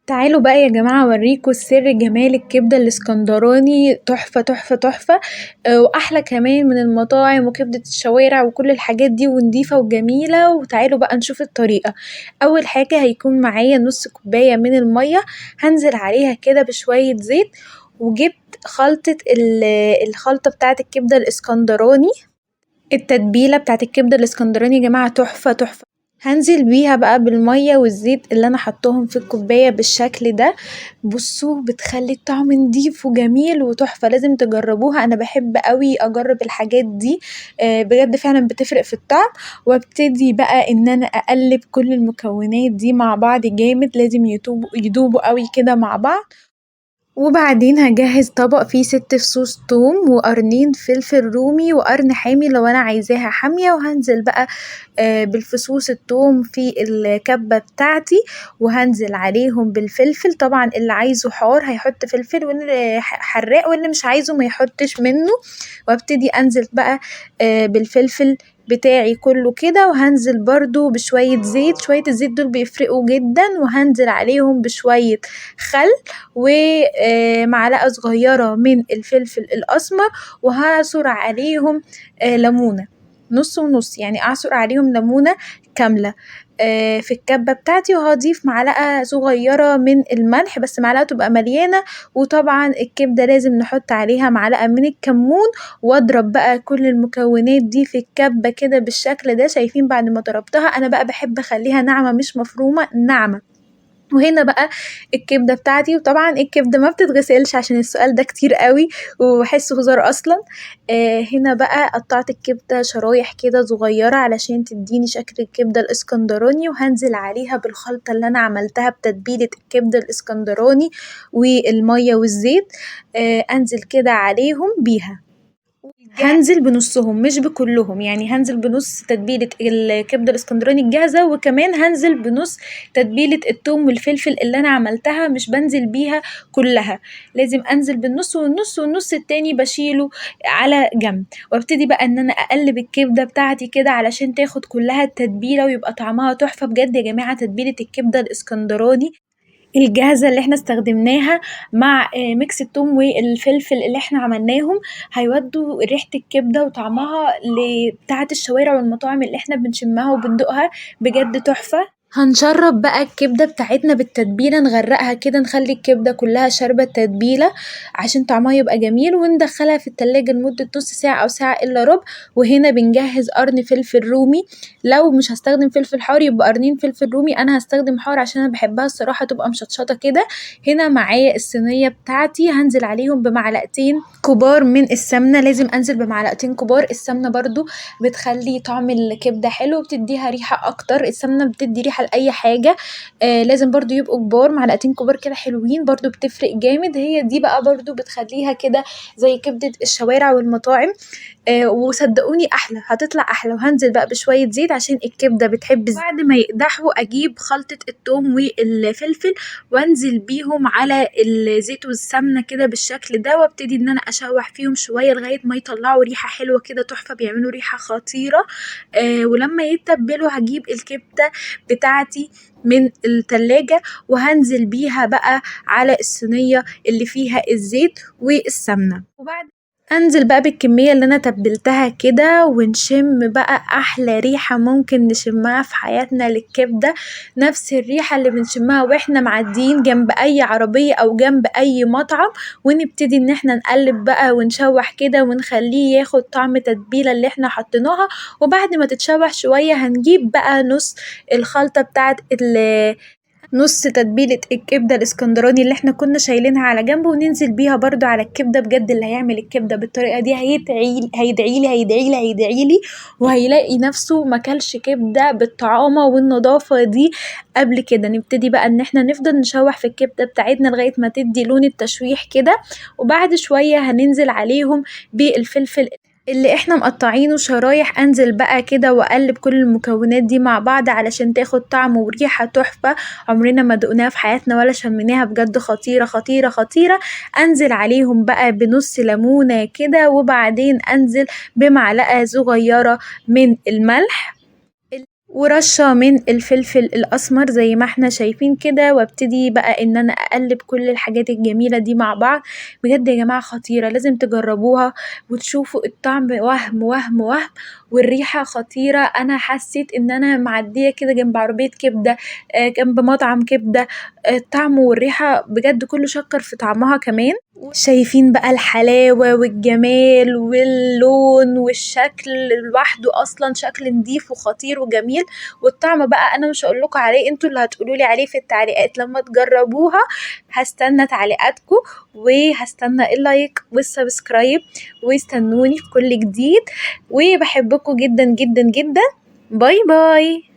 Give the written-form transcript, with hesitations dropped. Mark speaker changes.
Speaker 1: تعالوا بقى يا جماعة أوريكوا سر جمال الكبدة الإسكندراني تحفة تحفة تحفة. وأحلى كمان من المطاعم وكبدة الشوارع وكل الحاجات دي ونضيفة وجميلة. وتعالوا بقى نشوف الطريقة. أول حاجة هيكون معايا نص كوباية من المية، هنزل عليها كده بشوية زيت، وجبت الخلطة بتاعة الكبدة الإسكندراني. التتبيلة بتاعة الكبدة الإسكندراني يا جماعة تحفة تحفة. هنزل بيها بقى بالمية والزيت اللي انا حطهم في الكوباية بالشكل ده. بصوا بتخلي الطعم نضيف وجميل وتحفة، لازم تجربوها. انا بحب قوي اجرب الحاجات دي، بجد فعلا بتفرق في الطعم. وابتدي بقى ان انا اقلب كل المكونات دي مع بعض جامد، لازم يدوبوا قوي كده مع بعض. وبعدين هجهز طبق فيه 6 فصوص توم وقرنين فلفل رومي وقرن حامي لو انا عايزاها حامية. وهنزل بقى بالفصوص التوم في الكبة بتاعتي، وهنزل عليهم بالفلفل. طبعا اللي عايزه حار هيحط فلفل، واللي حراق واللي مش عايزه ما يحطش منه. وابتدي انزل بقى بالفلفل بتاعي كله كده، وهنزل برضو بشوية زيت. شوية الزيت دول بيفرقوا جدا. وهنزل عليهم بشوية خل ومعلقة صغيرة من الفلفل الأسمر، وهعصر عليهم ليمونة نص ونص، يعني أعصر عليهم ليمونة كاملة في الكبة بتاعتي. وهضيف معلقة صغيرة من الملح، بس معلقة تبقى مليانة. وطبعا الكبدة لازم نحط عليها معلقة من الكمون. واضرب بقى كل المكونات دي في الكبة كده بالشكل ده. شايفين بعد ما ضربتها انا بقى بحب اخليها ناعمة مش مفرومة، ناعمة. وهنا بقى الكبدة بتاعتي. وطبعا الكبدة ما بتتغسلش عشان السؤال ده كتير قوي وبحسه هزار اصلا. هنا بقى قطعت الكبدة شرايح كده صغيرة علشان تديني شكل الكبدة الاسكندراني. وهنزل عليها بالخلطة اللي انا عملتها بتتبيلة الكبدة الاسكندراني والمية والزيت. انزل كده عليهم بيها. هنزل بنصهم مش بكلهم، يعني هنزل بنص تتبيلة الكبدة الاسكندراني الجاهزة، وكمان هنزل بنص تتبيلة التوم والفلفل اللي انا عملتها، مش بنزل بيها كلها. لازم انزل بالنص والنص، والنص التاني بشيله على جنب. وابتدي بقى ان انا اقلب الكبدة بتاعتي كده علشان تاخد كلها التتبيلة ويبقى طعمها تحفة بجد يا جماعة. تتبيلة الكبدة الاسكندراني الجاهزة اللي احنا استخدمناها مع ميكس التوم والفلفل اللي احنا عملناهم هيودوا ريحة الكبدة وطعمها بتاعة الشوارع والمطاعم اللي احنا بنشمها وبندوقها، بجد تحفة. هنشرب بقى الكبدة بتاعتنا بالتتبيلة، نغرقها كده، نخلي الكبدة كلها شاربة التتبيلة عشان طعمها يبقى جميل. وندخلها في التلاجة لمدة نص ساعة أو ساعة إلا ربع. وهنا بنجهز قرن فلفل رومي. لو مش هستخدم فلفل حار يبقى قرنين فلفل رومي، انا هستخدم حار عشان انا بحبها الصراحة تبقى مشطشطة كده. هنا معايا الصينية بتاعتي، هنزل عليهم بمعلقتين كبار من السمنة. لازم انزل بمعلقتين كبار. السمنة برضو بتخلي طعم الكبدة حلو وبتديها ريحة اكتر. السمنة بتدي ريحة لأي حاجة. لازم برضو يبقوا كبار، معلقتين كبار كده حلوين، برضو بتفرق جامد. هي دي بقى برضو بتخليها كده زي كبدة الشوارع والمطاعم. وصدقوني احلى، هتطلع احلى. وهنزل بقى بشويه زيت عشان الكبده بتحب الزيت. بعد ما يقدحوا اجيب خلطه الثوم والفلفل وانزل بيهم على الزيت والسمنه كده بالشكل ده. وابتدي ان انا اشوح فيهم شويه لغايه ما يطلعوا ريحه حلوه كده تحفه، بيعملوا ريحه خطيره. ولما يتبلوا هجيب الكبده بتاعتي من التلاجة وهنزل بيها بقى على الصينية اللي فيها الزيت والسمنة. وبعد انزل بقى بالكمية اللي انا تبلتها كده، ونشم بقى احلى ريحة ممكن نشمها في حياتنا للكبدة. نفس الريحة اللي بنشمها واحنا معديين جنب اي عربية او جنب اي مطعم. ونبتدي ان احنا نقلب بقى ونشوح كده ونخليه ياخد طعم تتبيلة اللي احنا حطيناها. وبعد ما تتشوح شوية هنجيب بقى نص الخلطة بتاعت نص تتبيلة الكبدة الاسكندراني اللي احنا كنا شايلينها على جنب، وننزل بيها برضو على الكبدة. بجد اللي هيعمل الكبدة بالطريقة دي هيدعيلي وهيلاقي نفسه مكلش كبدة بالطعامة والنظافة دي قبل كده. نبتدي بقى ان احنا نفضل نشوح في الكبدة بتاعتنا لغاية ما تدي لون التشويح كده. وبعد شوية هننزل عليهم بالفلفل اللي احنا مقطعينه شرايح. انزل بقى كده واقلب كل المكونات دي مع بعض علشان تاخد طعم وريحة تحفة عمرنا ما دقناها في حياتنا ولا شميناها، بجد خطيرة خطيرة خطيرة. انزل عليهم بقى بنص ليمونة كده، وبعدين انزل بمعلقة صغيرة من الملح. ورشة من الفلفل الأسمر زي ما احنا شايفين كده، وابتدي بقى ان انا اقلب كل الحاجات الجميلة دي مع بعض. بجد يا جماعة خطيرة، لازم تجربوها وتشوفوا الطعم وهم وهم وهم، والريحة خطيرة. انا حسيت ان انا معدية كده جنب عربية كبدة، جنب مطعم كبدة. الطعم والريحة بجد كله شكر في طعمها كمان. شايفين بقى الحلاوة والجمال واللون والشكل لوحده، اصلا شكل نضيف وخطير وجميل. والطعم بقى انا مش هقولكوا عليه، انتوا اللي هتقولولي عليه في التعليقات لما تجربوها. هستنى تعليقاتكم، وهستنى اللايك والسبسكرايب، واستنوني في كل جديد. وبحبكم جدا جدا جدا. باي باي.